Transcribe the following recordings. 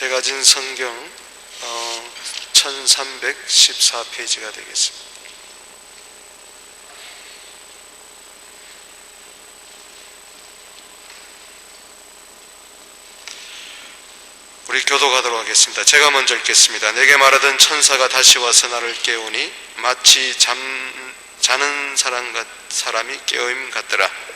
제가 진 성경 1314페이지가 되겠습니다. 우리 교도가도록 하겠습니다. 제가 먼저 읽겠습니다. 내게 말하던 천사가 다시 와서 나를 깨우니 마치 자는 사람이 깨어임 같더라.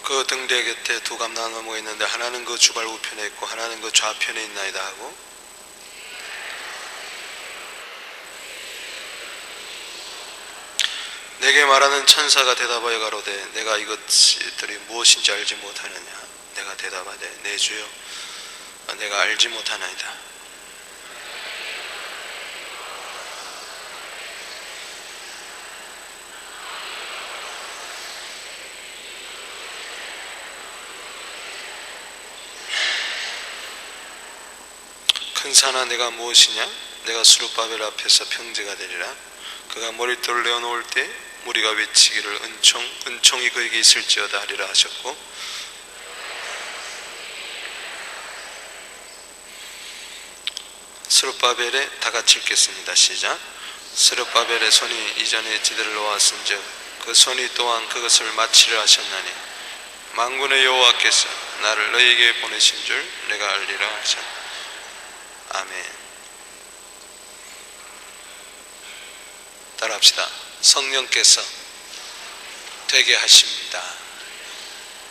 그 등대 곁에 두 감나무가 있는데 하나는 그 주발 우편에 있고 하나는 그 좌편에 있나이다 하고, 내게 말하는 천사가 대답하여 가로되 내가 이것들이 무엇인지 알지 못하느냐. 내가 대답하되 내 주여 내가 알지 못하나이다. 큰 산아 내가 무엇이냐? 내가 스룹바벨 앞에서 평지가 되리라. 그가 머릿돌을 내어놓을 때 무리가 외치기를 은총이 그에게 있을지어다 하리라 하셨고, 스룹바벨에 다 같이 읽겠습니다. 시작. 스룹바벨의 손이 이전에 지대를 놓았은즉 그 손이 또한 그것을 마치려 하셨나니 만군의 여호와께서 나를 너희에게 보내신 줄 내가 알리라 하셨나니. 아멘. 따라합시다. 성령께서 되게 하십니다.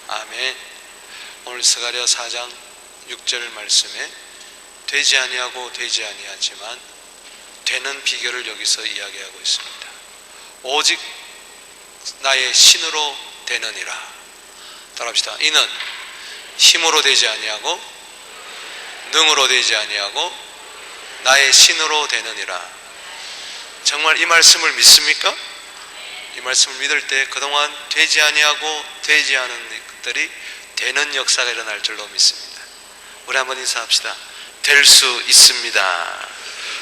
아멘. 오늘 스가랴 4장 6절 말씀에 되지 아니하고 되지 아니하지만 되는 비결을 여기서 이야기하고 있습니다. 오직 나의 신으로 되느니라. 따라합시다. 이는 힘으로 되지 아니하고 능으로 되지 아니하고 나의 신으로 되느니라. 정말 이 말씀을 믿습니까? 이 말씀을 믿을 때 그동안 되지 아니하고 되지 않은 것들이 되는 역사가 일어날 줄로 믿습니다. 우리 한번 인사합시다. 될 수 있습니다.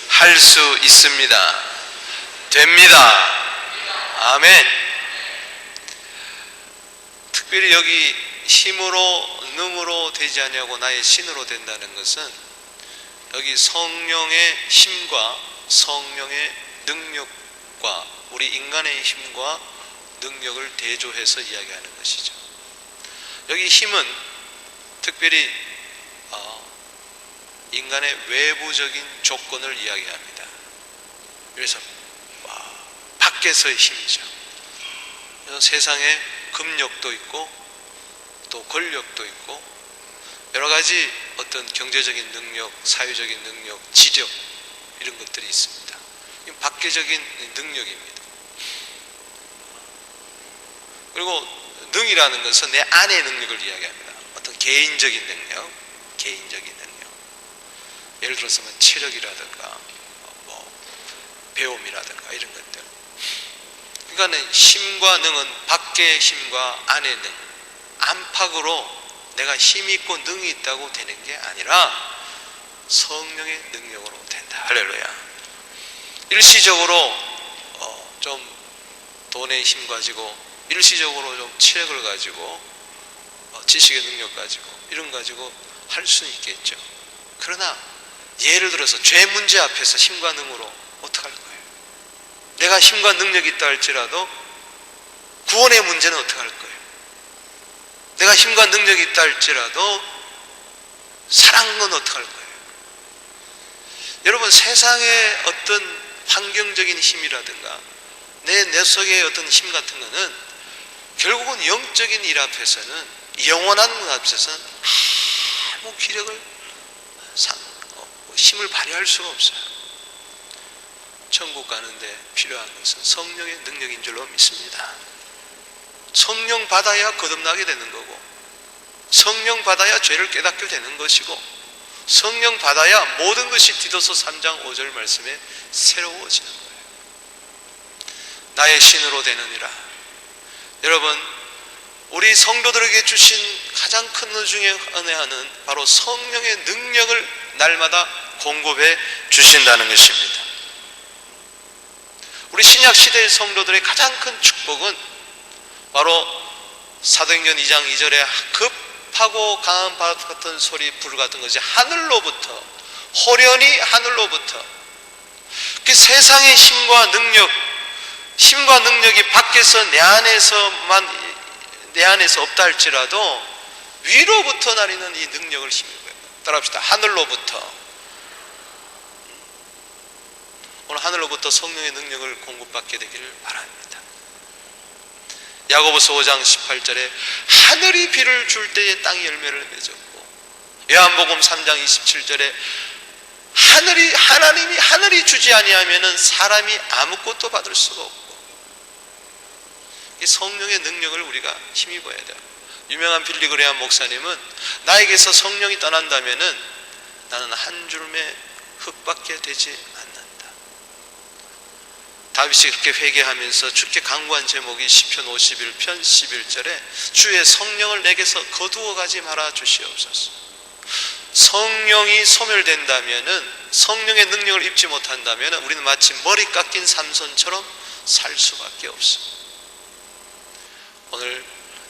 할 수 있습니다. 됩니다. 아멘. 특별히 여기 힘으로 능으로 되지 아니하고 나의 신으로 된다는 것은 여기 성령의 힘과 성령의 능력과 우리 인간의 힘과 능력을 대조해서 이야기하는 것이죠. 여기 힘은 특별히 인간의 외부적인 조건을 이야기합니다. 그래서 밖에서의 힘이죠. 세상에 금력도 있고 또 권력도 있고 여러 가지 어떤 경제적인 능력, 사회적인 능력, 지적 이런 것들이 있습니다. 이건 밖에적인 능력입니다. 그리고 능이라는 것은 내 안의 능력을 이야기합니다. 어떤 개인적인 능력, 개인적인 능력. 예를 들어서 체력이라든가 배움이라든가 이런 것들. 그러니까 힘과 능은 밖의 힘과 안의 능, 안팎으로 내가 힘이 있고 능이 있다고 되는 게 아니라 성령의 능력으로 된다. 할렐루야. 일시적으로 좀 돈의 힘 가지고, 일시적으로 좀 체력을 가지고, 지식의 능력 가지고 이런 가지고 할 수는 있겠죠. 그러나 예를 들어서 죄 문제 앞에서 힘과 능으로 어떻게 할 거예요? 내가 힘과 능력이 있다 할지라도 구원의 문제는 어떻게 할 거예요? 내가 힘과 능력이 있다 할지라도 사랑은 어떻게 할 거예요? 여러분, 세상의 어떤 환경적인 힘이라든가 내 속의 어떤 힘 같은 거는 결국은 영적인 일 앞에서는, 영원한 것 앞에서는 아무 기력을 힘을 발휘할 수가 없어요. 천국 가는데 필요한 것은 성령의 능력인 줄로 믿습니다. 성령 받아야 거듭나게 되는 거고, 성령 받아야 죄를 깨닫게 되는 것이고, 성령 받아야 모든 것이 디도서 3장 5절 말씀에 새로워지는 거예요. 나의 신으로 되느니라. 여러분, 우리 성도들에게 주신 가장 큰 은혜 중에 은혜하는 바로 성령의 능력을 날마다 공급해 주신다는 것입니다. 우리 신약 시대의 성도들의 가장 큰 축복은 바로 사도행전 2장 2절에 급하고 강한 바다 같은 소리, 불 같은 것이 하늘로부터, 호련히 하늘로부터, 그 세상의 힘과 능력이 밖에서 내 안에서 없다 할지라도 위로부터 나리는 이 능력을 힘입어요. 따라합시다. 하늘로부터. 오늘 하늘로부터 성령의 능력을 공급받게 되기를 바랍니다. 야고보서 5장 18절에 하늘이 비를 줄 때에 땅이 열매를 맺었고, 요한복음 3장 27절에 하늘이 주지 아니하면은 사람이 아무것도 받을 수가 없고, 이 성령의 능력을 우리가 힘입어야 돼요. 유명한 빌리그레암 목사님은 나에게서 성령이 떠난다면은 나는 한 주름의 흙밖에 되지 않는다. 다윗이 그렇게 회개하면서 주께 간구한 제목이 시편 51편 11절에 주의 성령을 내게서 거두어 가지 말아 주시옵소서. 성령이 소멸된다면은, 성령의 능력을 입지 못한다면 우리는 마치 머리 깎인 삼손처럼 살 수밖에 없습니다. 오늘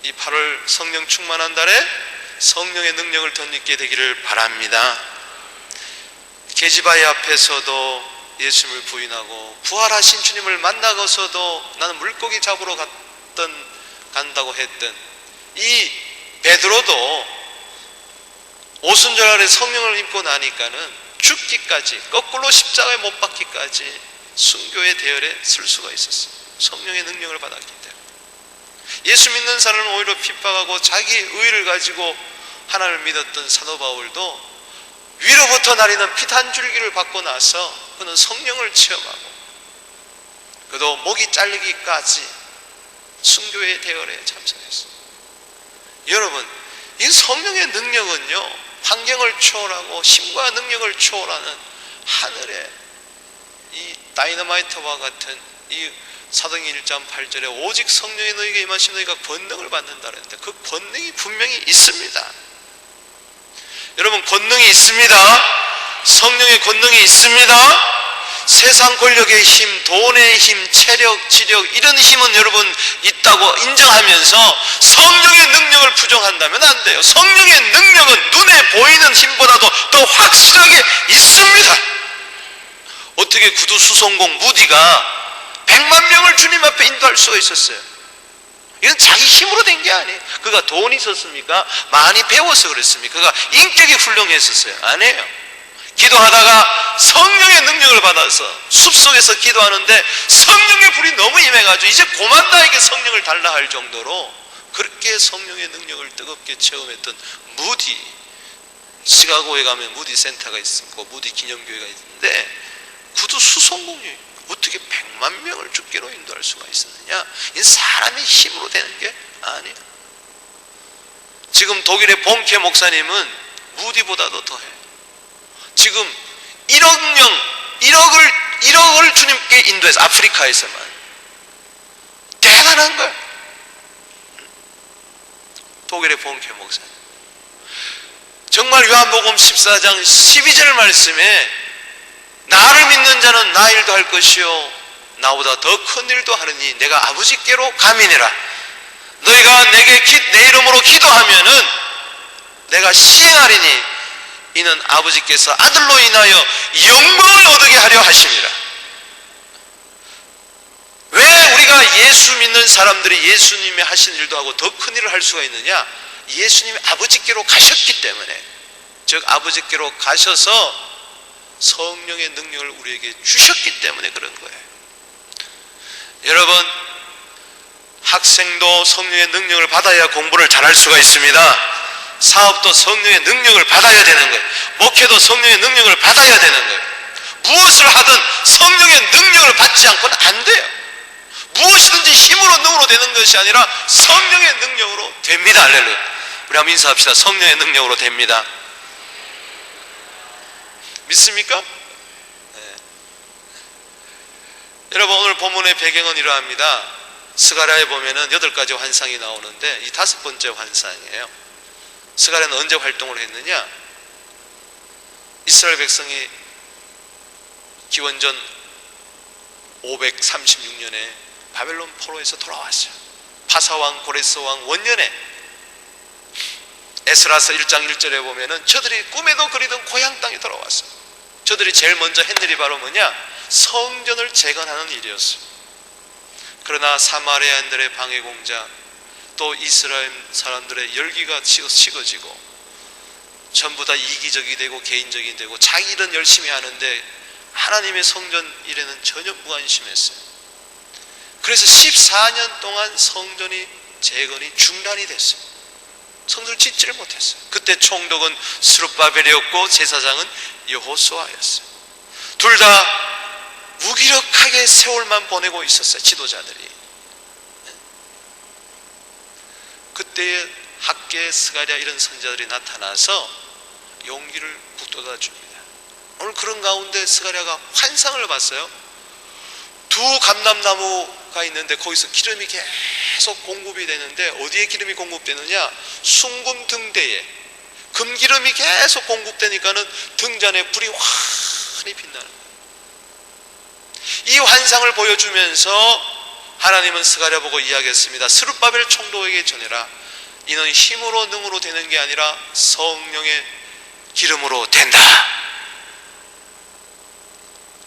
이 8월 성령 충만한 달에 성령의 능력을 덧입게 되기를 바랍니다. 게시바위 앞에서도 예수님을 부인하고 부활하신 주님을 만나고서도 나는 물고기 잡으러 간다고 했던 이 베드로도 오순절 아래 성령을 입고 나니까는 죽기까지, 거꾸로 십자가에 못 박기까지 순교의 대열에 설 수가 있었어요. 성령의 능력을 받았기 때문에. 예수 믿는 사람은 오히려 핍박하고 자기 의를 가지고 하나님을 믿었던 사도 바울도 위로부터 나리는 피 한 줄기를 받고 나서 그는 성령을 체험하고, 그도 목이 잘리기까지 순교의 대열에 참석했습니다. 여러분, 이 성령의 능력은요, 환경을 초월하고 힘과 능력을 초월하는 하늘의 이 다이너마이트와 같은 이 사도행전 1장 8절에 오직 성령이 너희에게 임하신 너희가 권능을 받는다 그랬는데, 그 권능이 분명히 있습니다. 여러분, 권능이 있습니다. 성령의 권능이 있습니다. 세상 권력의 힘, 돈의 힘, 체력, 지력, 이런 힘은 여러분 있다고 인정하면서 성령의 능력을 부정한다면 안 돼요. 성령의 능력은 눈에 보이는 힘보다도 더 확실하게 있습니다. 어떻게 구두 수송공 무디가 100만 명을 주님 앞에 인도할 수가 있었어요? 이건 자기 힘으로 된 게 아니에요. 그가 돈이 있었습니까? 많이 배워서 그랬습니까? 그가 인격이 훌륭했었어요? 아니에요. 기도하다가 성령의 능력을 받아서 숲속에서 기도하는데 성령의 불이 너무 임해가지고 이제 고만 나에게 성령을 달라 할 정도로 그렇게 성령의 능력을 뜨겁게 체험했던 무디, 시카고에 가면 무디 센터가 있고 무디 기념교회가 있는데 구두 수송공이 어떻게 100만 명을 죽기로 인도할 수가 있었느냐? 이 사람의 힘으로 되는 게 아니에요. 지금 독일의 본케 목사님은 무디보다도 더해요. 지금 1억을 주님께 인도해서 아프리카에서만. 대단한 거예요. 독일의 본케 목사님. 정말 요한복음 14장 12절 말씀에 나를 믿는 자는 나 일도 할 것이요 나보다 더 큰 일도 하느니 내가 아버지께로 가미니라. 너희가 내 이름으로 기도하면은 내가 시행하리니 이는 아버지께서 아들로 인하여 영광을 얻게 하려 하심이라. 왜 우리가 예수 믿는 사람들이 예수님이 하신 일도 하고 더 큰 일을 할 수가 있느냐? 예수님이 아버지께로 가셨기 때문에, 즉 아버지께로 가셔서 성령의 능력을 우리에게 주셨기 때문에 그런 거예요. 여러분, 학생도 성령의 능력을 받아야 공부를 잘할 수가 있습니다. 사업도 성령의 능력을 받아야 되는 거예요. 목회도 성령의 능력을 받아야 되는 거예요. 무엇을 하든 성령의 능력을 받지 않고는 안 돼요. 무엇이든지 힘으로 능으로 되는 것이 아니라 성령의 능력으로 됩니다. 할렐루야. 우리 한번 인사합시다. 성령의 능력으로 됩니다. 믿습니까? 네. 여러분, 오늘 본문의 배경은 이러합니다. 스가랴에 보면은 8가지 환상이 나오는데 이 5번째 환상이에요. 스가랴는 언제 활동을 했느냐? 이스라엘 백성이 기원전 536년에 바벨론 포로에서 돌아왔어요. 바사왕 고레스왕 원년에 에스라서 1장 1절에 보면은 저들이 꿈에도 그리던 고향 땅에 돌아왔어요. 저들이 제일 먼저 한 일이 바로 뭐냐? 성전을 재건하는 일이었어요. 그러나 사마리아인들의 방해 공작, 또 이스라엘 사람들의 열기가 식어지고 전부 다 이기적이 되고 개인적이 되고 자기 일은 열심히 하는데 하나님의 성전 일에는 전혀 무관심했어요. 그래서 14년 동안 성전이 재건이 중단이 됐어요. 성전을 짓지를 못했어요. 그때 총독은 스룹바벨이었고 제사장은 여호수아였어요. 둘 다 무기력하게 세월만 보내고 있었어요. 지도자들이. 그때에 학개, 스가랴 이런 선지자들이 나타나서 용기를 북돋아 줍니다. 오늘 그런 가운데 스가랴가 환상을 봤어요. 두 감람나무가 있는데 거기서 기름이 계속 공급이 되는데 어디에 기름이 공급되느냐? 숭금 등대에 금기름이 계속 공급되니까는 등잔에 불이 환히 빛나는 거예요. 이 환상을 보여주면서 하나님은 스가랴 보고 이야기했습니다. 스룹바벨 총독에게 전해라. 이는 힘으로 능으로 되는 게 아니라 성령의 기름으로 된다.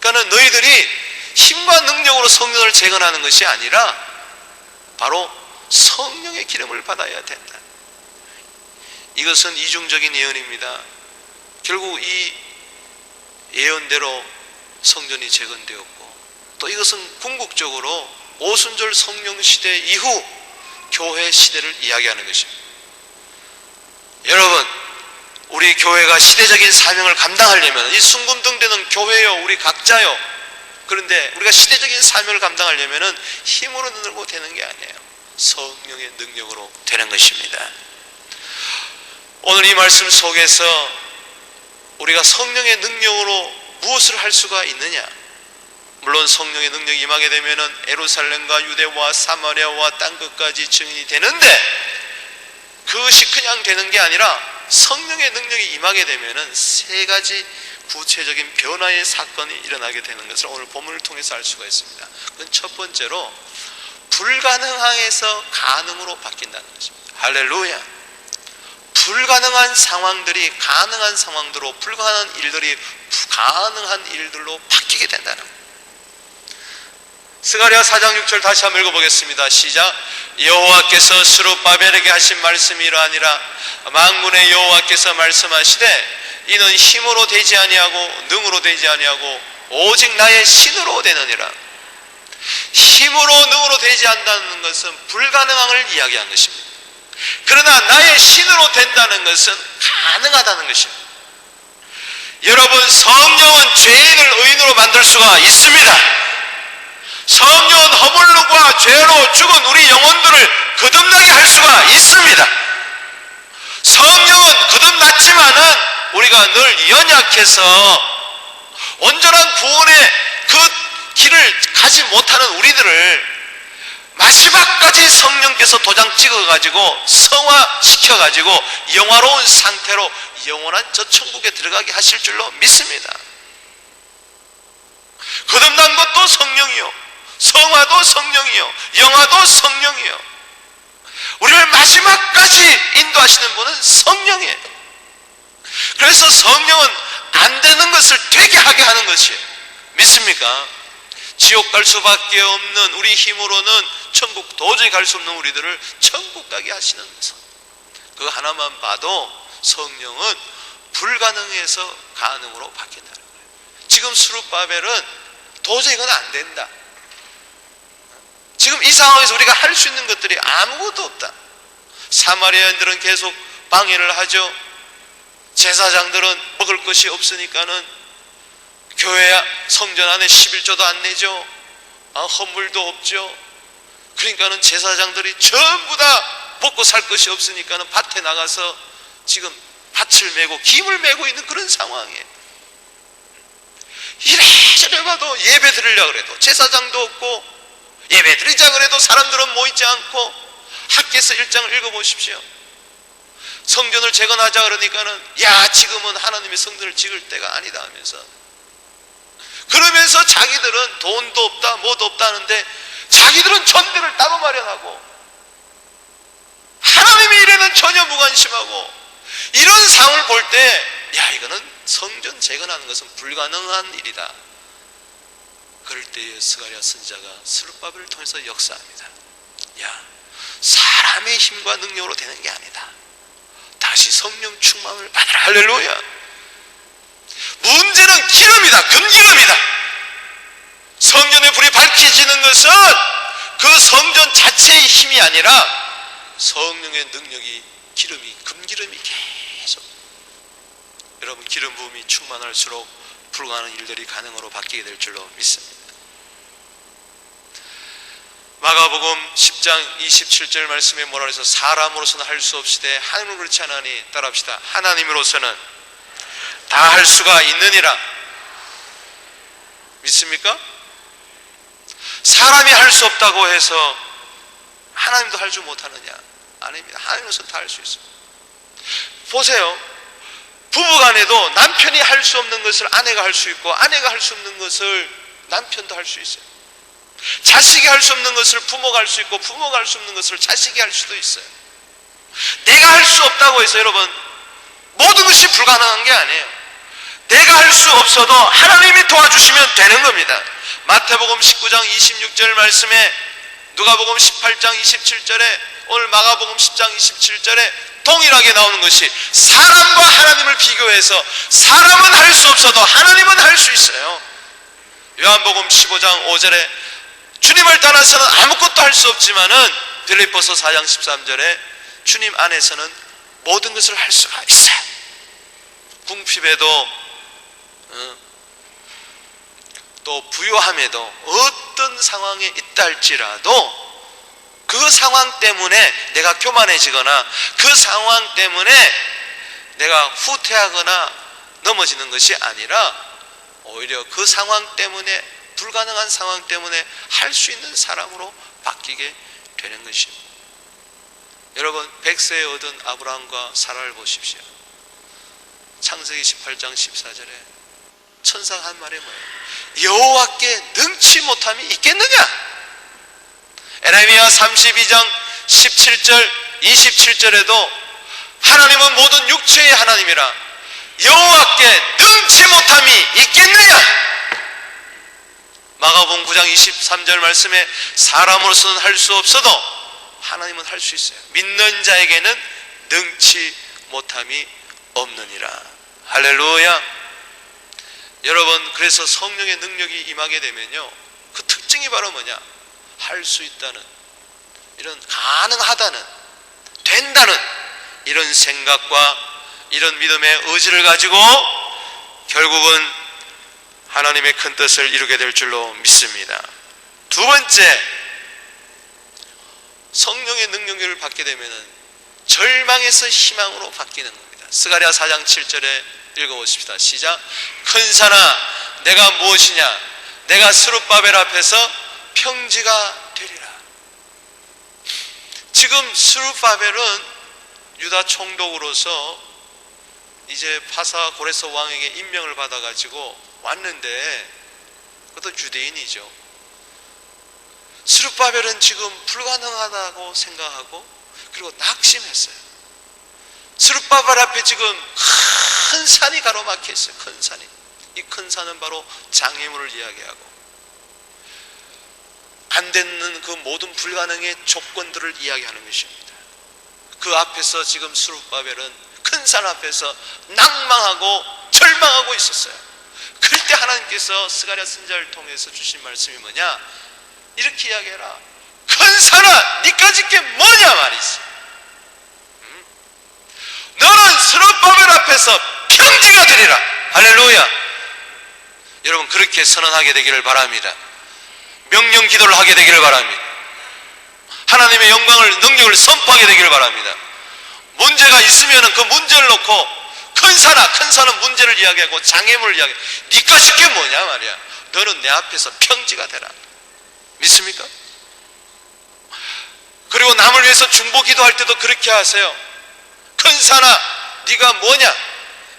그러니까 너희들이 힘과 능력으로 성전을 재건하는 것이 아니라 바로 성령의 기름을 받아야 된다. 이것은 이중적인 예언입니다. 결국 이 예언대로 성전이 재건되었고, 또 이것은 궁극적으로 오순절 성령 시대 이후 교회 시대를 이야기하는 것입니다. 여러분, 우리 교회가 시대적인 사명을 감당하려면, 이 숭금등대는 교회요, 우리 각자요. 그런데 우리가 시대적인 사명을 감당하려면 힘으로 늘고 되는 게 아니에요. 성령의 능력으로 되는 것입니다. 오늘 이 말씀 속에서 우리가 성령의 능력으로 무엇을 할 수가 있느냐? 물론 성령의 능력이 임하게 되면 예루살렘과 유대와 사마리아와 땅끝까지 증인이 되는데, 그것이 그냥 되는 게 아니라 성령의 능력이 임하게 되면 세 가지 구체적인 변화의 사건이 일어나게 되는 것을 오늘 본문을 통해서 알 수가 있습니다. 그건 첫 번째로 불가능함에서 가능으로 바뀐다는 것입니다. 할렐루야. 불가능한 상황들이 가능한 상황들로, 불가능한 일들이 가능한 일들로 바뀌게 된다는 거예요. 스가랴 4장 6절 다시 한번 읽어보겠습니다. 시작. 여호와께서 스룹바벨에게 하신 말씀이 이러하니라. 만군의 여호와께서 말씀하시되 이는 힘으로 되지 아니하고 능으로 되지 아니하고 오직 나의 신으로 되느니라. 힘으로 능으로 되지 않는다는 것은 불가능함을 이야기한 것입니다. 그러나 나의 신으로 된다는 것은 가능하다는 것입니다. 여러분, 성령은 죄인을 의인으로 만들 수가 있습니다. 성령은 허물과 죄로 죽은 우리 영혼들을 거듭나게 할 수가 있습니다. 성령은 거듭났지만은 우리가 늘 연약해서 온전한 구원의 그 길을 가지 못하는 우리들을 마지막까지 성령께서 도장 찍어가지고 성화시켜가지고 영화로운 상태로 영원한 저 천국에 들어가게 하실 줄로 믿습니다. 거듭난 것도 성령이요, 성화도 성령이요, 영화도 성령이요. 우리를 마지막까지 인도하시는 분은 성령이에요. 그래서 성령은 안 되는 것을 되게 하게 하는 것이에요. 믿습니까? 지옥 갈 수밖에 없는 우리 힘으로는 천국 도저히 갈 수 없는 우리들을 천국 가게 하시는 성. 그 하나만 봐도 성령은 불가능해서 가능으로 바뀐다는 거예요. 지금 스룹바벨은 도저히 이건 안 된다. 지금 이 상황에서 우리가 할 수 있는 것들이 아무것도 없다. 사마리아인들은 계속 방해를 하죠. 제사장들은 먹을 것이 없으니까는 교회 성전 안에 11조도 안 내죠. 헌물도 없죠. 그러니까는 제사장들이 전부 다 먹고 살 것이 없으니까는 밭에 나가서 지금 밭을 메고 김을 메고 있는 그런 상황이에요. 이래저래 봐도 예배 드리려고 해도 제사장도 없고, 예배 드리자 그래도 사람들은 모이지 않고, 학개서 1장을 읽어보십시오. 성전을 재건하자 그러니까는 야, 지금은 하나님의 성전을 지을 때가 아니다 하면서, 그러면서 자기들은 돈도 없다 뭐도 없다 하는데 자기들은 전대를 따로 마련하고 하나님의 일에는 전혀 무관심하고, 이런 상황을 볼 때 야, 이거는 성전 재건하는 것은 불가능한 일이다. 그럴 때에 스가랴 선지자가 스룹바벨을 통해서 역사합니다. 야, 사람의 힘과 능력으로 되는 게 아니다. 다시 성령 충만을 받으라. 할렐루야. 문제는 기름이다. 금기름이다. 성전의 불이 밝혀지는 것은 그 성전 자체의 힘이 아니라 성령의 능력이, 기름이, 금기름이 계속, 여러분 기름 부음이 충만할수록 불가능한 일들이 가능으로 바뀌게 될 줄로 믿습니다. 마가복음 10장 27절 말씀에 뭐라 그래서 사람으로서는 할 수 없으되 하나님은 그렇지 않으니, 따라합시다. 하나님으로서는 다 할 수가 있느니라. 믿습니까? 사람이 할 수 없다고 해서 하나님도 할 줄 못하느냐? 아닙니다. 하나님으로서는 다 할 수 있어요. 보세요. 부부간에도 남편이 할 수 없는 것을 아내가 할 수 있고, 아내가 할 수 없는 것을 남편도 할 수 있어요. 자식이 할 수 없는 것을 부모가 할 수 있고, 부모가 할 수 없는 것을 자식이 할 수도 있어요. 내가 할 수 없다고 해서 여러분 모든 것이 불가능한 게 아니에요. 내가 할 수 없어도 하나님이 도와주시면 되는 겁니다. 마태복음 19장 26절 말씀에, 누가복음 18장 27절에, 오늘 마가복음 10장 27절에 동일하게 나오는 것이, 사람과 하나님을 비교해서 사람은 할 수 없어도 하나님은 할 수 있어요. 요한복음 15장 5절에 주님을 떠나서는 아무것도 할 수 없지만은, 빌립보서 4장 13절에 주님 안에서는 모든 것을 할 수가 있어요. 궁핍에도 또 부요함에도 어떤 상황에 있다 할지라도 그 상황 때문에 내가 교만해지거나 그 상황 때문에 내가 후퇴하거나 넘어지는 것이 아니라 오히려 그 상황 때문에, 불가능한 상황 때문에 할 수 있는 사람으로 바뀌게 되는 것입니다. 여러분, 백세에 얻은 아브라함과 사라를 보십시오. 창세기 18장 14절에 천사가 한 말이 뭐예요? 여호와께 능치 못함이 있겠느냐? 에레미야 32장 17절 27절에도 하나님은 모든 육체의 하나님이라 여호와께 능치 못함이 있겠느냐? 마가복음 9장 23절 말씀에 사람으로서는 할 수 없어도 하나님은 할 수 있어요. 믿는 자에게는 능치 못함이 없느니라. 할렐루야. 여러분, 그래서 성령의 능력이 임하게 되면요, 그 특징이 바로 뭐냐? 할 수 있다는, 이런 가능하다는, 된다는 이런 생각과 이런 믿음의 의지를 가지고 결국은 하나님의 큰 뜻을 이루게 될 줄로 믿습니다. 두 번째, 성령의 능력을 받게 되면 절망에서 희망으로 바뀌는 겁니다. 스가랴 4장 7절에 읽어보십시다. 시작. 큰 산아 내가 무엇이냐? 내가 스룹바벨 앞에서 평지가 되리라. 지금 스룹바벨은 유다 총독으로서 이제 파사 고레스 왕에게 임명을 받아가지고 왔는데, 그것도 유대인이죠. 스룹바벨은 지금 불가능하다고 생각하고, 그리고 낙심했어요. 스룹바벨 앞에 지금 큰 산이 가로막혀 있어요. 큰 산이. 이 큰 산은 바로 장애물을 이야기하고, 안 되는 그 모든 불가능의 조건들을 이야기하는 것입니다. 그 앞에서 지금 스룹바벨은 큰 산 앞에서 낭망하고 절망하고 있었어요. 그럴 때 하나님께서 스가랴 선지자를 통해서 주신 말씀이 뭐냐? 이렇게 이야기해라. 큰 산아 니까짓 게 뭐냐 말이지. 너는 스룹바벨 앞에서 평지가 되리라. 할렐루야. 여러분, 그렇게 선언하게 되기를 바랍니다. 명령 기도를 하게 되기를 바랍니다. 하나님의 영광을, 능력을 선포하게 되기를 바랍니다. 문제가 있으면 그 문제를 놓고 큰 산은 문제를 이야기하고 장애물을 이야기해. 니까짓 게 뭐냐 말이야. 너는 내 앞에서 평지가 되라. 믿습니까? 그리고 남을 위해서 중보 기도할 때도 그렇게 하세요. 큰 산아 네가 뭐냐?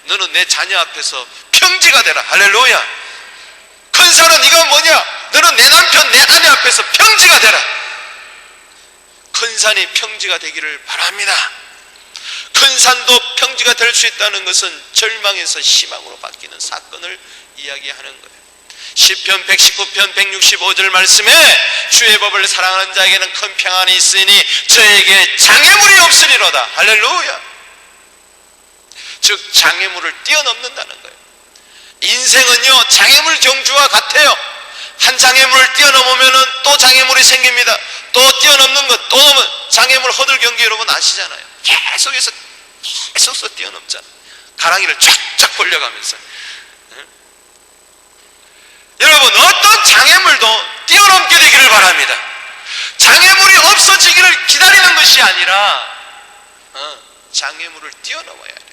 너는 내 자녀 앞에서 평지가 되라. 할렐루야. 큰 산아 네가 뭐냐? 너는 내 남편 내 아내 앞에서 평지가 되라. 큰 산이 평지가 되기를 바랍니다. 큰 산도 평지가 될 수 있다는 것은 절망에서 희망으로 바뀌는 사건을 이야기하는 거예요. 시편 119편 165절 말씀에 주의 법을 사랑하는 자에게는 큰 평안이 있으니 저에게 장애물이 없으리로다. 할렐루야. 즉 장애물을 뛰어넘는다는 거예요. 인생은요 장애물 경주와 같아요. 한 장애물을 뛰어넘으면 또 장애물이 생깁니다. 또 뛰어넘는 것, 또 장애물 허들 경기 여러분 아시잖아요. 계속해서 뛰어넘잖아요. 가랑이를 쫙쫙 벌려가면서. 여러분 어떤 장애물도 뛰어넘게 되기를 바랍니다. 장애물이 없어지기를 기다리는 것이 아니라 장애물을 뛰어넘어야 돼요.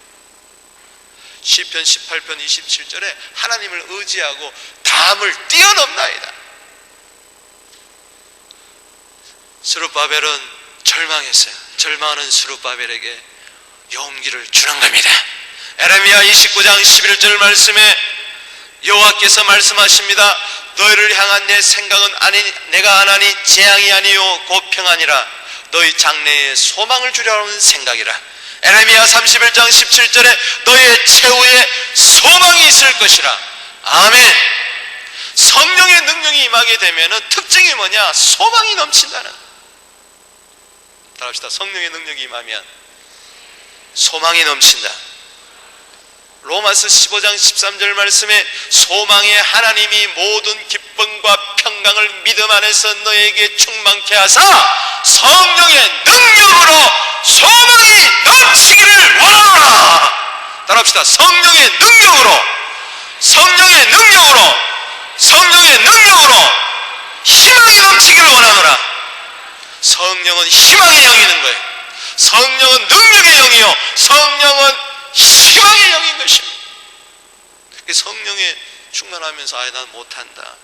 시편 18편 27절에 하나님을 의지하고 담을 뛰어넘나이다. 스룹바벨은 절망했어요. 절망하는 스룹바벨에게 용기를 주는 겁니다. 에레미야 29장 11절 말씀에 여호와께서 말씀하십니다. 너희를 향한 내 생각은 내가 안 하니 재앙이 아니요 곧 평안이라. 너희 장래에 소망을 주려는 생각이라. 에레미야 31장 17절에 너희의 최후에 소망이 있을 것이라. 아멘. 성령의 능력이 임하게 되면 특징이 뭐냐? 소망이 넘친다는. 따라합시다. 성령의 능력이 임하면 소망이 넘친다. 로마서 15장 13절 말씀에 소망의 하나님이 모든 기쁨과 평강을 믿음 안에서 너에게 충만케 하사 성령의 능력으로 소망이 넘치기를 원하노라. 따라합시다. 성령의 능력으로 희망이 넘치기를 원하노라. 성령은 희망의 영이는 거예요. 성령은 능력의 영이요 성령은 희망의 영인 것입니다. 성령에 충만하면서 난 못한다,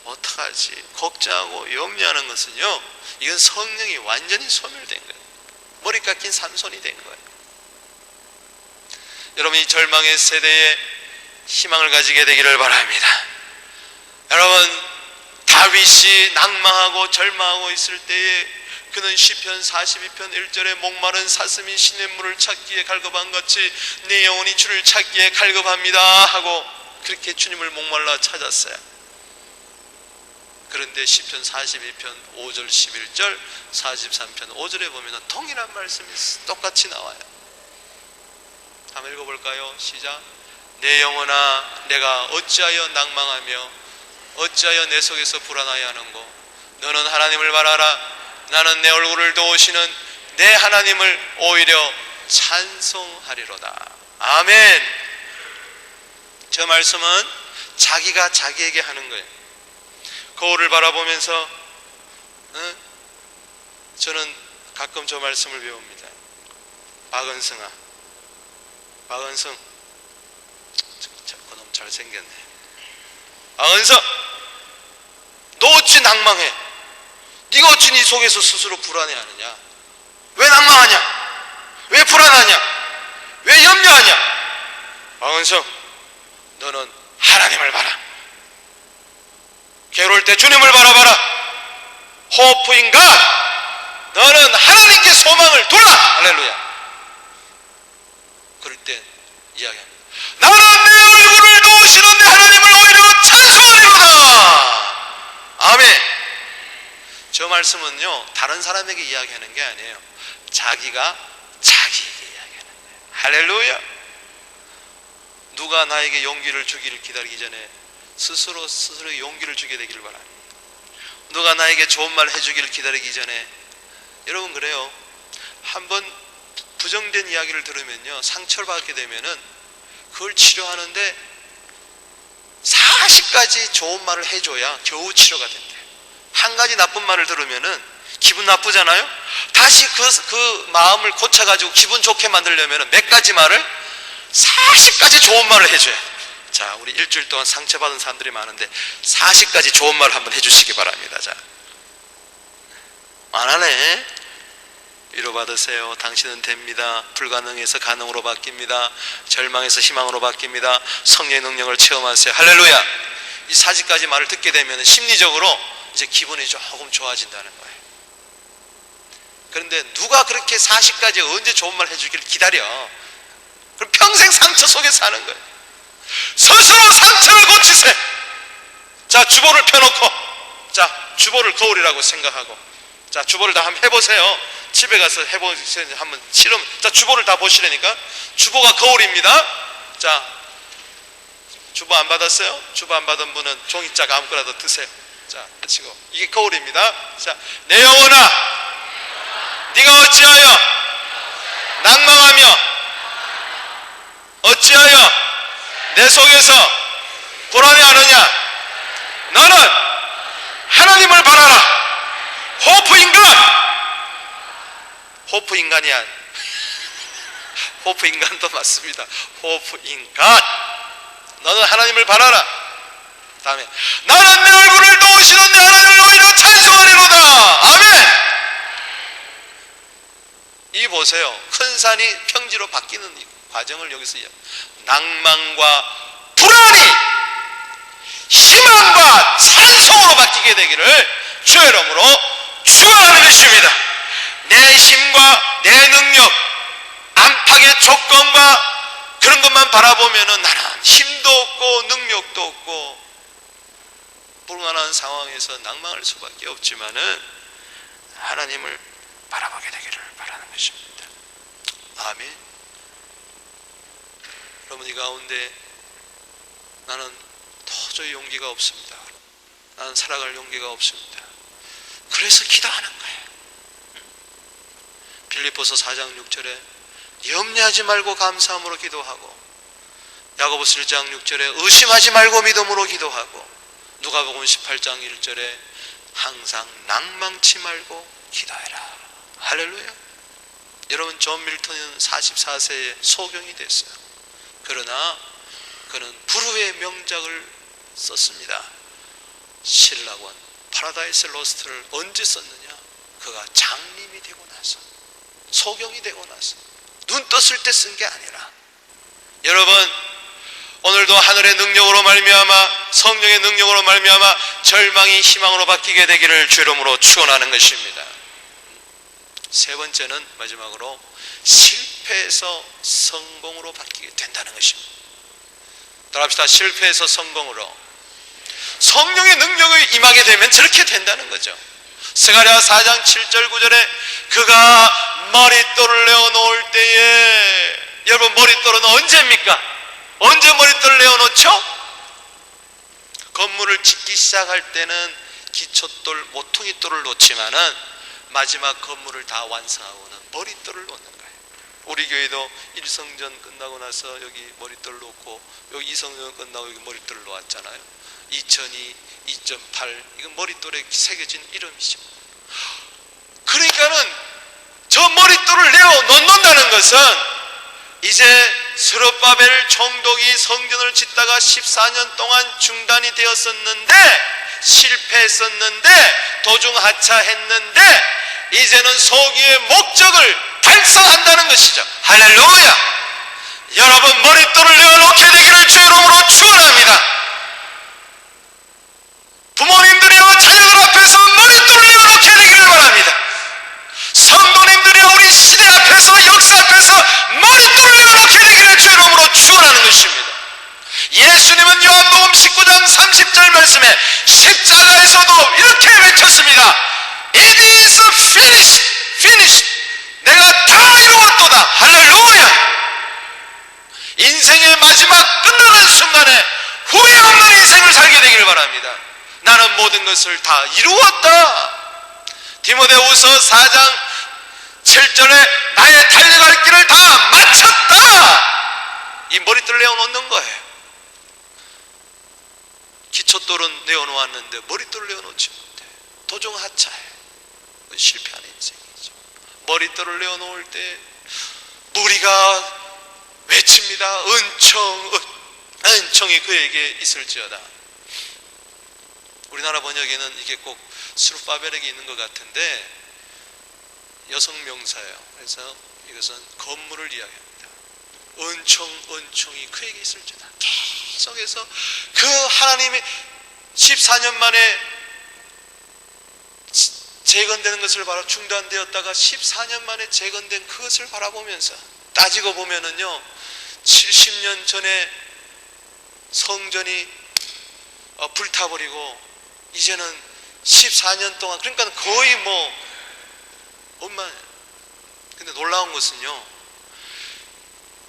어떡하지 걱정하고 염려하는 것은요, 이건 성령이 완전히 소멸된 거예요. 머리 깎인 삼손이 된 거예요. 여러분 이 절망의 세대에 희망을 가지게 되기를 바랍니다. 여러분 다윗이 낭망하고 절망하고 있을 때에 그는 시편 42편 1절에 목마른 사슴이 시냇물을 찾기에 갈급한 같이 내 영혼이 주를 찾기에 갈급합니다 하고 그렇게 주님을 목말라 찾았어요. 그런데 시편 42편 5절 11절 43편 5절에 보면 동일한 말씀이 똑같이 나와요. 한번 읽어볼까요? 시작. 내 영혼아 내가 어찌하여 낭망하며 어찌하여 내 속에서 불안하여 하는고. 너는 하나님을 바라라. 나는 내 얼굴을 도우시는 내 하나님을 오히려 찬송하리로다. 아멘. 저 말씀은 자기가 자기에게 하는 거예요. 거울을 바라보면서 저는 가끔 저 말씀을 배웁니다. 박은승아, 박은승, 그놈 잘생겼네. 박은승, 너 어찌 낭망해? 네가 어찌 네 속에서 스스로 불안해하느냐? 왜 낭망하냐? 왜 불안하냐? 왜 염려하냐? 박은승, 너는 하나님을 봐라. 괴로울 때 주님을 바라봐라. 호프인가? 너는 하나님께 소망을 두라. 할렐루야. 그럴 때 이야기합니다. 나는 내 얼굴을 도우시는 내 하나님을 오히려 찬송하리로다. 아멘. 저 말씀은요 다른 사람에게 이야기하는 게 아니에요. 자기가 자기에게 이야기하는 거예요. 할렐루야. 누가 나에게 용기를 주기를 기다리기 전에 스스로 용기를 주게 되기를 바랍니다. 누가 나에게 좋은 말 해주기를 기다리기 전에, 여러분 그래요. 한번 부정된 이야기를 들으면요 상처를 받게 되면은 그걸 치료하는데 40가지 좋은 말을 해줘야 겨우 치료가 된대. 한 가지 나쁜 말을 들으면은 기분 나쁘잖아요. 다시 그 마음을 고쳐가지고 기분 좋게 만들려면은 몇 가지 말을 40가지 좋은 말을 해줘야 돼. 자, 우리 일주일 동안 상처받은 사람들이 많은데 40가지 좋은 말을 한번 해주시기 바랍니다. 자, 안 하네. 위로받으세요. 당신은 됩니다. 불가능해서 가능으로 바뀝니다. 절망에서 희망으로 바뀝니다. 성령의 능력을 체험하세요. 할렐루야. 이 40가지 말을 듣게 되면 심리적으로 이제 기분이 조금 좋아진다는 거예요. 그런데 누가 그렇게 40가지 언제 좋은 말 해주길 기다려? 그럼 평생 상처 속에 사는 거예요. 스스로 상처를 고치세요. 자, 주보를 펴놓고, 자, 주보를 거울이라고 생각하고, 자, 주보를 다 한번 해보세요. 집에 가서 해보세요. 한번 실험. 자, 주보를 다 보시라니까. 주보가 거울입니다. 자, 주보 안 받았어요? 주보 안 받은 분은 종이짝 아무거나도 드세요. 자, 치고 이게 거울입니다. 자, 내 영혼아, 네가 어찌하여 낭망하며 어찌하여 내 속에서 불안해하느냐? 너는 하나님을 바라라. 호프 인간! 호프 인간이야. 호프 인간도 맞습니다. 호프 인간. 너는 하나님을 바라라. 다음에 나는 내 얼굴을 도우시는 내 하나님을 오히려 찬송하리로다. 아멘. 이 보세요. 큰 산이 평지로 바뀌는 이 과정을 여기서 낭만과 불안이 희망과 찬송으로 바뀌게 되기를 주의 이름으로 축원하는 것입니다. 내 힘과 내 능력, 안팎의 조건과 그런 것만 바라보면은 나는 힘도 없고 능력도 없고 불안한 상황에서 낭망할 수밖에 없지만은 하나님을 바라보게 되기를 바라는 것입니다. 아멘. 여러분, 이 가운데 나는 도저히 용기가 없습니다. 나는 살아갈 용기가 없습니다. 그래서 기도하는 거예요. 빌립보서 4장 6절에 염려하지 말고 감사함으로 기도하고, 야고보서 1장 6절에 의심하지 말고 믿음으로 기도하고, 누가복음 18장 1절에 항상 낭망치 말고 기도해라. 할렐루야. 여러분, 존 밀턴은 44세에 소경이 됐어요. 그러나 그는 불후의 명작을 썼습니다. 신라원 파라다이스 로스트를 언제 썼느냐? 그가 장님이 되고 나서, 소경이 되고 나서, 눈 떴을 때 쓴 게 아니라. 여러분, 오늘도 하늘의 능력으로 말미암아, 성령의 능력으로 말미암아 절망이 희망으로 바뀌게 되기를 주 이름으로 축원하는 것입니다. 세 번째는 마지막으로 실패에서 성공으로 바뀌게 된다는 것입니다. 따라합시다. 실패에서 성공으로. 성령의 능력이 임하게 되면 저렇게 된다는 거죠. 스가랴 4장 7절 9절에 그가 머릿돌을 내어놓을 때에, 여러분, 머릿돌은 언제입니까? 언제 머릿돌을 내어놓죠? 건물을 짓기 시작할 때는 기초돌, 모퉁이돌을 놓지만은 마지막 건물을 다 완성하고는 머릿돌을 놓는 거예요. 우리 교회도 1성전 끝나고 나서 여기 머릿돌을 놓고, 여기 2성전 끝나고 여기 머릿돌을 놓았잖아요. 2002, 2.8, 이건 머릿돌에 새겨진 이름이죠. 그러니까는 저 머릿돌을 내어 놓는다는 것은, 이제 스룹바벨 총독이 성전을 짓다가 14년 동안 중단이 되었었는데, 실패했었는데, 도중하차했는데, 이제는 소기의 목적을 달성한다는 것이죠. 할렐루야. 여러분, 머릿돌을 내어놓게 되기를 주 이름으로 축원합니다. 부모님들이여 자녀들 앞에서 머릿돌을 내어놓게 되기를 바랍니다. 성도님들이여 우리 시대 앞에서, 역사 앞에서 머릿돌을 내어놓게 되기를 주 이름으로 축원하는 것입니다. 예수님은 요한복음 19장 30절 말씀에 십자가에서도 이렇게 외쳤습니다. It is finished, finished. 내가 다 이루었도다. 할렐루야. 인생의 마지막 끝나는 순간에 후회 없는 인생을 살게 되기를 바랍니다. 나는 모든 것을 다 이루었다. 디모데후서 4장 7절에 나의 달려갈 길을 다 마쳤다. 이 머릿돌을 내어놓는 거예요. 기초돌은 내어놓았는데 머릿돌을 내어놓지 못해. 도중하차해. 실패하는 인생이죠. 머릿돌을 내어놓을 때 무리가 외칩니다. 은총이 그에게 있을지어다. 우리나라 번역에는 이게 꼭 스룹바벨에게 있는 것 같은데, 여성 명사예요. 그래서 이것은 건물을 이야기합니다. 은총이 그에게 있을지어다. 계속해서 그 하나님의 14년 만에 재건되는 것을 바라 중단되었다가 14년 만에 재건된 그것을 바라보면서 따지고 보면은요, 70년 전에 성전이 불타버리고 이제는 14년 동안, 그러니까 거의 근데 놀라운 것은요,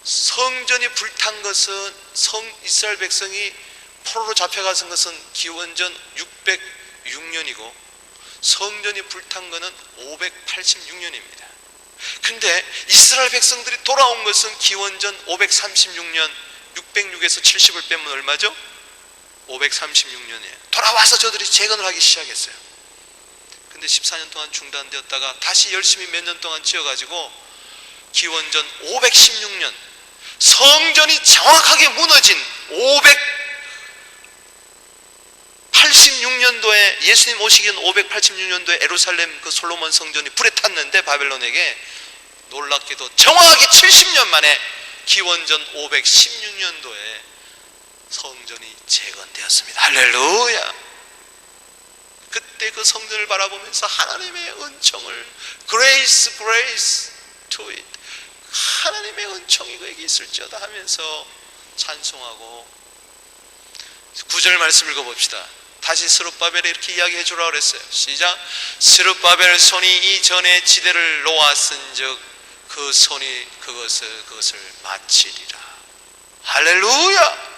성전이 불탄 것은 이스라엘 백성이 포로로 잡혀간 것은 기원전 606년이고 성전이 불탄 것은 586년입니다. 근데 이스라엘 백성들이 돌아온 것은 기원전 536년, 606에서 70을 빼면 얼마죠? 536년이에요. 돌아와서 저들이 재건을 하기 시작했어요. 근데 14년 동안 중단되었다가 다시 열심히 몇 년 동안 지어가지고 기원전 516년 성전이 정확하게 무너진 586년도에 예수님 오시기 전 586년도에 예루살렘 그 솔로몬 성전이 불에 탔는데 바벨론에게 놀랍게도 정확하게 70년 만에 기원전 516년도에 성전이 재건되었습니다. 할렐루야. 그때 그 성전을 바라보면서 하나님의 은총을 grace to it, 하나님의 은총이 그에게 있을지어다 하면서 찬송하고 9절 말씀 읽어봅시다. 다시 스룹바벨에 이렇게 이야기해 주라고 그랬어요. 시작. 스룹바벨 손이 이전에 지대를 놓았은즉 그 손이 그것을 마치리라. 할렐루야.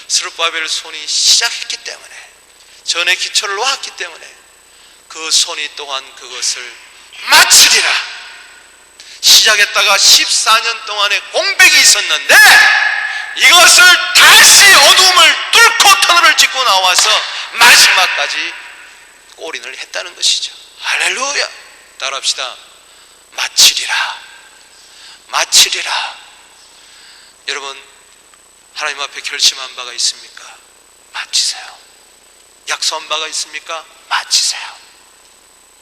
스룹바벨 손이 시작했기 때문에, 전에 기초를 놓았기 때문에 그 손이 또한 그것을 마치리라. 시작했다가 14년 동안의 공백이 있었는데 이것을 다시 어둠을 뚫고 터널을 짓고 나와서 마지막까지 올인을 했다는 것이죠. 할렐루야. 따라합시다. 마치리라. 마치리라. 여러분, 하나님 앞에 결심한 바가 있습니까? 마치세요. 약속한 바가 있습니까? 마치세요.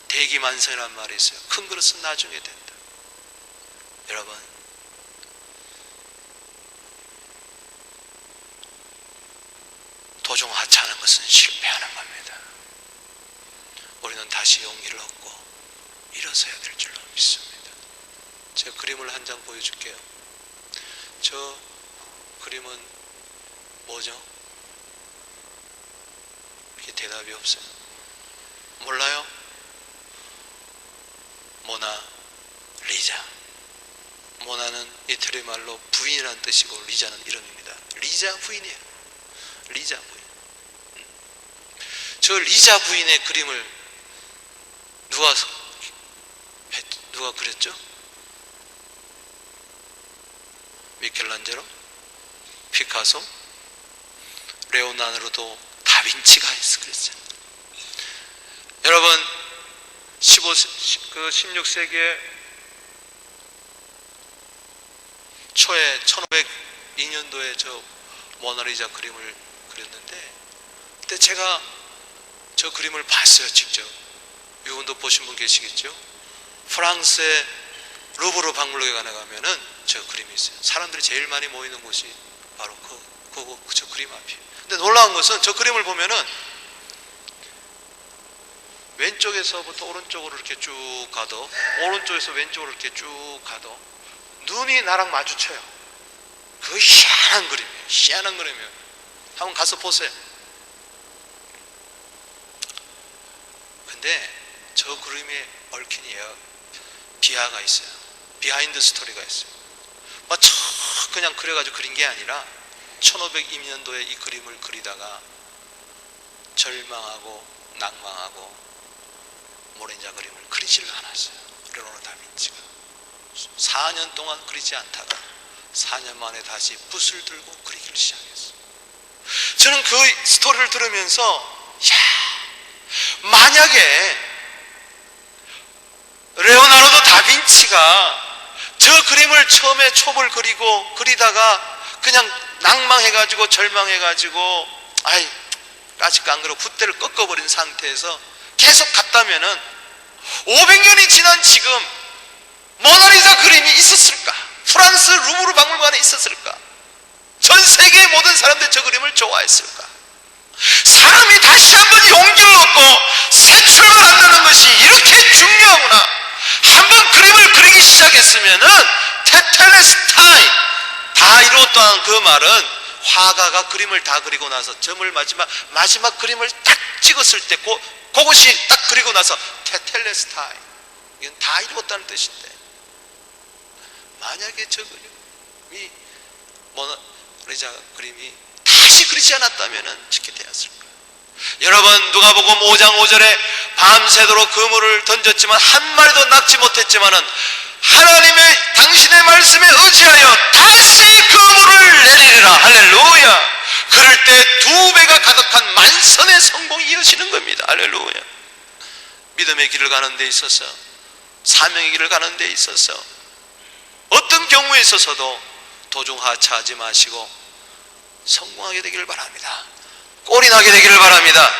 대기만성이라는 말이 있어요. 큰 그릇은 나중에 된다. 여러분, 도중 하차하는 것은 실패하는 겁니다. 우리는 다시 용기를 얻고 일어서야 될 줄로 믿습니다. 제가 그림을 한 장 보여줄게요. 저 그림은 뭐죠? 이렇게 대답이 없어요. 몰라요? 모나 리자. 모나는 이태리 말로 부인이라는 뜻이고 리자는 이름입니다. 리자 부인이에요. 리자 부인. 저 리자 부인의 그림을 누가 그렸죠? 미켈란젤로, 피카소, 레오나르도, 다빈치가 그랬어요. 여러분, 16세기에 초에 1502년도에 저 모나리자 그림을 그렸는데, 그때 제가 저 그림을 봤어요. 직접. 이분도 보신 분 계시겠죠? 프랑스의 루브르 박물관에 가면은 저 그림이 있어요. 사람들이 제일 많이 모이는 곳이 바로 저 그림 앞이에요. 근데 놀라운 것은 저 그림을 보면은 왼쪽에서부터 오른쪽으로 이렇게 쭉 가도, 오른쪽에서 왼쪽으로 이렇게 쭉 가도 눈이 나랑 마주쳐요. 그 희한한 그림이에요. 희한한 그림이에요. 한번 가서 보세요. 근데 저 그림에 얽힌 비하가 있어요. 비하인드 스토리가 있어요. 그냥 그려가지고 그린 게 아니라 1502년도에 이 그림을 그리다가 절망하고 낭망하고 모래자 그림을 그리지를 않았어요. 레오나르도 다빈치가 4년 동안 그리지 않다가 4년 만에 다시 붓을 들고 그리기를 시작했어요. 저는 그 스토리를 들으면서 만약에 레오나르도 다빈치가 저 그림을 처음에 촉을 그리고 그리다가 그냥 낭망해가지고 절망해가지고 아직 안 그러고 붓대를 꺾어버린 상태에서 계속 갔다면은 500년이 지난 지금 모나리자 그림이 있었을까? 프랑스 루브르 박물관에 있었을까? 전 세계의 모든 사람들이 저 그림을 좋아했을까? 사람이 다시 한번 용기를 얻고 새 출발한다는 것이 이렇게 중요하구나. 한번 그림을 그리기 시작했으면은 테텔레스타이, 다 이루었다는 그 말은 화가가 그림을 다 그리고 나서 점을 마지막 그림을 딱 찍었을 때 그것이 딱 그리고 나서 테텔레스타이, 이건 다 이루었다는 뜻인데, 만약에 저 그림이 모나리자 그림이 다시 그리지 않았다면 어떻게 되었을까? 여러분, 누가복음 5장 5절에 밤새도록 그물을 던졌지만 한 마리도 낚지 못했지만은 하나님의 당신의 말씀에 의지하여 다시 그물을 내리리라. 할렐루야. 그럴 때 2배가 가득한 만선의 성공이 이어지는 겁니다. 할렐루야. 믿음의 길을 가는 데 있어서, 사명의 길을 가는 데 있어서 어떤 경우에 있어서도 도중 하차하지 마시고 성공하게 되기를 바랍니다. 꼴이 나게 되기를 바랍니다.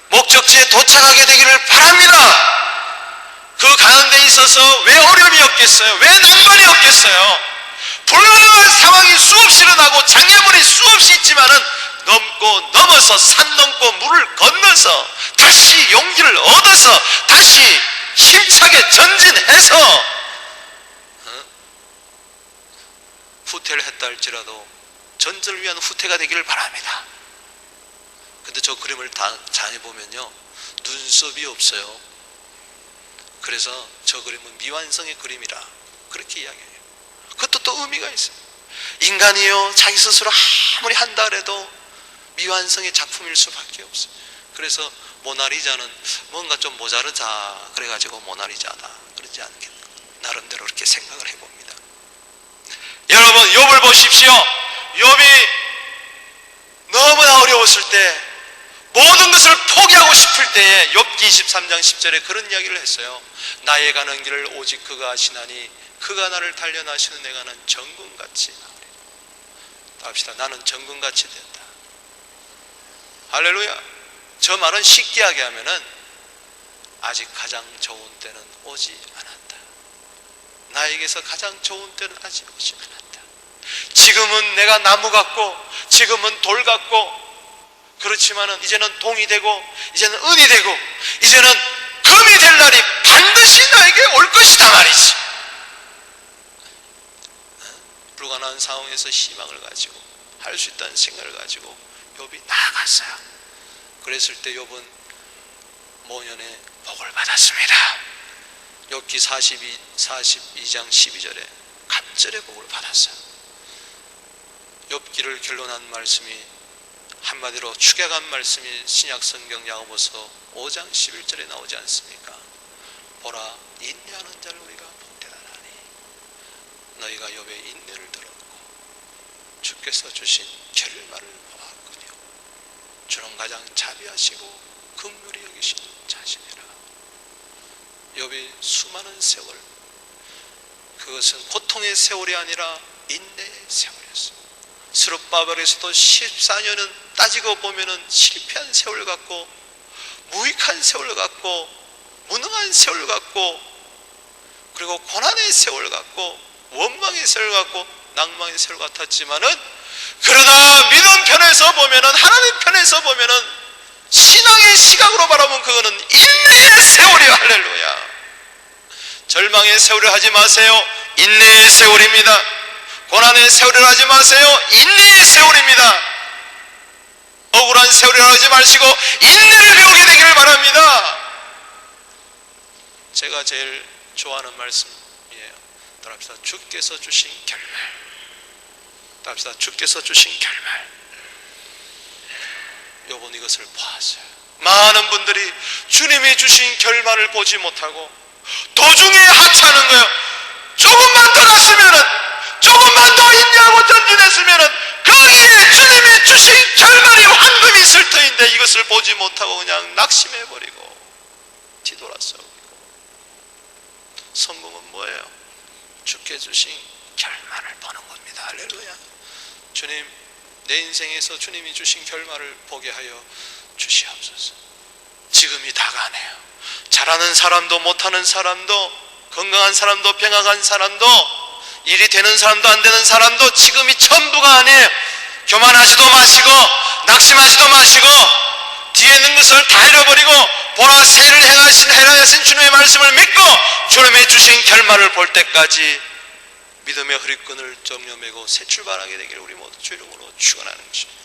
목적지에 도착하게 되기를 바랍니다. 그 가는 데 있어서 왜 어려움이 없겠어요? 왜 난관이 없겠어요? 불가능한 상황이 수없이 일어나고 장애물이 수없이 있지만은 넘어서 산 넘고 물을 건너서 다시 용기를 얻어서 다시 힘차게 전진해서 후퇴를 했다 할지라도 전전을 위한 후퇴가 되기를 바랍니다. 근데 저 그림을 다 잘 보면요, 눈썹이 없어요. 그래서 저 그림은 미완성의 그림이라 그렇게 이야기해요. 그것도 또 의미가 있어요. 인간이요, 자기 스스로 아무리 한다 해도 미완성의 작품일 수밖에 없어요. 그래서 모나리자는 뭔가 좀 모자르자 그래가지고 모나리자다 그러지 않겠나, 나름대로 그렇게 생각을 해봅니다. 여러분, 욥을 보십시오. 욥이 너무나 어려웠을 때, 모든 것을 포기하고 싶을 때에 욥기 23장 10절에 그런 이야기를 했어요. 나의 가는 길을 오직 그가 아시나니 그가 나를 단련하시는 내가 는 정금같이 나으리라. 합시다. 나는 정금같이 된다. 할렐루야. 저 말은 쉽게 하게 하면은 아직 가장 좋은 때는 오지 않았다. 나에게서 가장 좋은 때는 아직 오지 않았다. 지금은 내가 나무 같고 지금은 돌 같고, 그렇지만은 이제는 동이 되고 이제는 은이 되고 이제는 금이 될 날이 반드시 나에게 올 것이다 말이지. 불가능한 상황에서 희망을 가지고 할 수 있다는 생각을 가지고 욥이 나아갔어요. 그랬을 때 욥은 모년의 복을 받았습니다. 욥기 42장 12절에 갑절의 복을 받았어요. 욥기를 결론한 말씀이 한마디로 축약한 말씀이 신약성경 야고보서 5장 11절에 나오지 않습니까? 보라, 인내하는 자를 우리가 복되다 하니 너희가 욥의 인내를 들었고 주께서 주신 결말을 보았거니와 주는 가장 자비하시고 긍휼히 여기시는 자시니라. 욥의 수많은 세월, 그것은 보통의 세월이 아니라 인내의 세월이었어요. 스룹바벨에서도 14년은 따지고 보면은 실패한 세월 같고, 무익한 세월 같고, 무능한 세월 같고, 그리고 고난의 세월 같고, 원망의 세월 같고, 낭망의 세월 같았지만은, 그러나 믿음 편에서 보면은, 하나님 편에서 보면은, 신앙의 시각으로 바라보면 그거는 인내의 세월이요. 할렐루야. 절망의 세월을 하지 마세요. 인내의 세월입니다. 고난의 세월을 하지 마세요. 인내의 세월입니다. 억울한 세월을 하지 마시고 인내를 배우게 되기를 바랍니다. 제가 제일 좋아하는 말씀이에요. 따라합시다. 주께서 주신 결말. 따라합시다. 주께서 주신 결말. 욥은 이것을 보았어요. 많은 분들이 주님이 주신 결말을 보지 못하고 도중에 하차하는 거예요. 조금만 더 갔으면은, 조금만 더 인내하고 전진했으면은 거기에 주님이 주신 결말이 황금이 있을 터인데 이것을 보지 못하고 그냥 낙심해버리고 뒤돌아서고. 성공은 뭐예요? 주께 주신 결말을 보는 겁니다. 할렐루야. 주님, 내 인생에서 주님이 주신 결말을 보게 하여 주시옵소서. 지금이 다가네요. 잘하는 사람도 못하는 사람도, 건강한 사람도 병약한 사람도, 일이 되는 사람도 안 되는 사람도 지금이 전부가 아니에요. 교만하지도 마시고 낙심하지도 마시고 뒤에 있는 것을 다 잃어버리고 보라 새를 행하신 주님의 말씀을 믿고 주님의 주신 결말을 볼 때까지 믿음의 허리끈을 정려매고 새 출발하게 되기를 우리 모두 주 이름으로 축원하는 것입니다.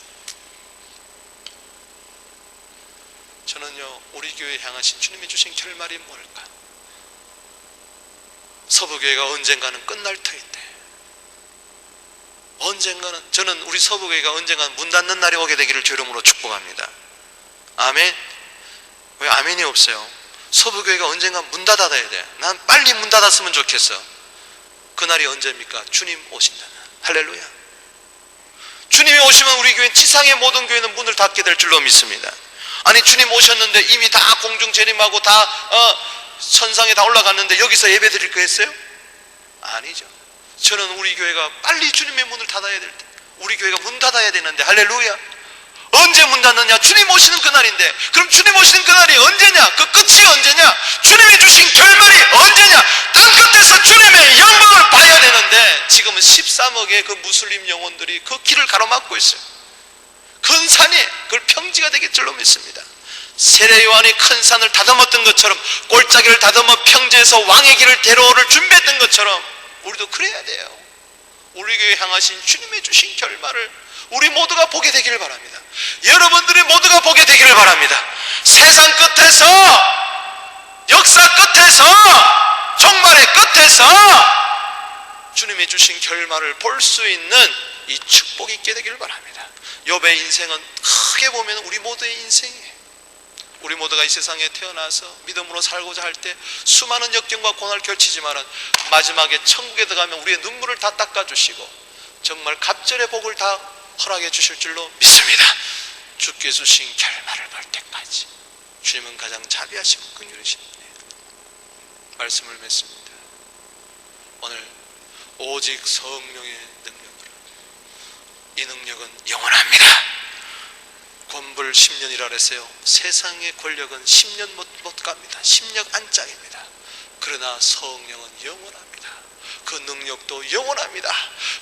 저는요, 우리 교회에 향하신 주님이 주신 결말이 뭘까? 서부교회가 언젠가는 끝날 터인데, 언젠가는, 저는 우리 서부교회가 언젠가는 문 닫는 날이 오게 되기를 주 이름으로 축복합니다. 아멘. 왜 아멘이 없어요? 서부교회가 언젠가 문 닫아야 돼. 난 빨리 문 닫았으면 좋겠어. 그날이 언제입니까? 주님 오신다. 할렐루야. 주님이 오시면 우리 교회, 지상의 모든 교회는 문을 닫게 될 줄로 믿습니다. 아니, 주님 오셨는데 이미 다 공중 재림하고 다 천상에 다 올라갔는데 여기서 예배 드릴 거 했어요? 아니죠. 저는 우리 교회가 빨리 주님의 문을 닫아야 될 때, 우리 교회가 문 닫아야 되는데, 할렐루야. 언제 문 닫느냐? 주님 오시는 그날인데, 그럼 주님 오시는 그날이 언제냐? 그 끝이 언제냐? 주님이 주신 결말이 언제냐? 땅 끝에서 주님의 영광을 봐야 되는데, 지금은 13억의 그 무슬림 영혼들이 그 길을 가로막고 있어요. 큰 산이 그걸 평지가 되길 줄로 믿습니다. 세례 요한이 큰 산을 다듬었던 것처럼, 골짜기를 다듬어 평지에서 왕의 길을 데려오를 준비했던 것처럼 우리도 그래야 돼요. 우리 교회에 향하신 주님의 주신 결말을 우리 모두가 보게 되기를 바랍니다. 여러분들이 모두가 보게 되기를 바랍니다. 세상 끝에서, 역사 끝에서, 종말의 끝에서 주님의 주신 결말을 볼 수 있는 이 축복이 있게 되기를 바랍니다. 욥의 인생은 크게 보면 우리 모두의 인생이에요. 우리 모두가 이 세상에 태어나서 믿음으로 살고자 할 때 수많은 역경과 고난을 결치지만 마지막에 천국에 들어가면 우리의 눈물을 다 닦아주시고 정말 갑절의 복을 다 허락해 주실 줄로 믿습니다. 주께 주신 결말을 볼 때까지 주님은 가장 자비하시고 긍휼하신 분이에요. 말씀을 맺습니다. 오늘 오직 성령의 능력으로, 이 능력은 영원합니다. 권불 10년이라 그랬어요. 세상의 권력은 10년 못 갑니다. 10년 안짝입니다. 그러나 성령은 영원합니다. 그 능력도 영원합니다.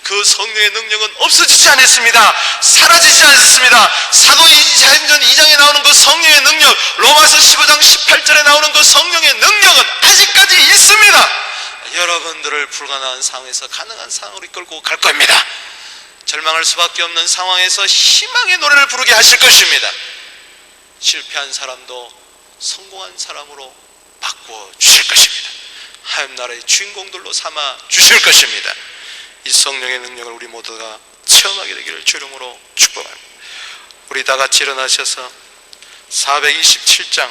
그 성령의 능력은 없어지지 않았습니다. 사라지지 않았습니다. 사도행전 2장에 나오는 그 성령의 능력, 로마서 15장 18절에 나오는 그 성령의 능력은 아직까지 있습니다. 여러분들을 불가능한 상황에서 가능한 상황으로 이끌고 갈 겁니다. 절망할 수밖에 없는 상황에서 희망의 노래를 부르게 하실 것입니다. 실패한 사람도 성공한 사람으로 바꿔 주실 것입니다. 하나님 나라의 주인공들로 삼아 주실 것입니다. 이 성령의 능력을 우리 모두가 체험하게 되기를 주 이름으로 축복합니다. 우리 다 같이 일어나셔서 427장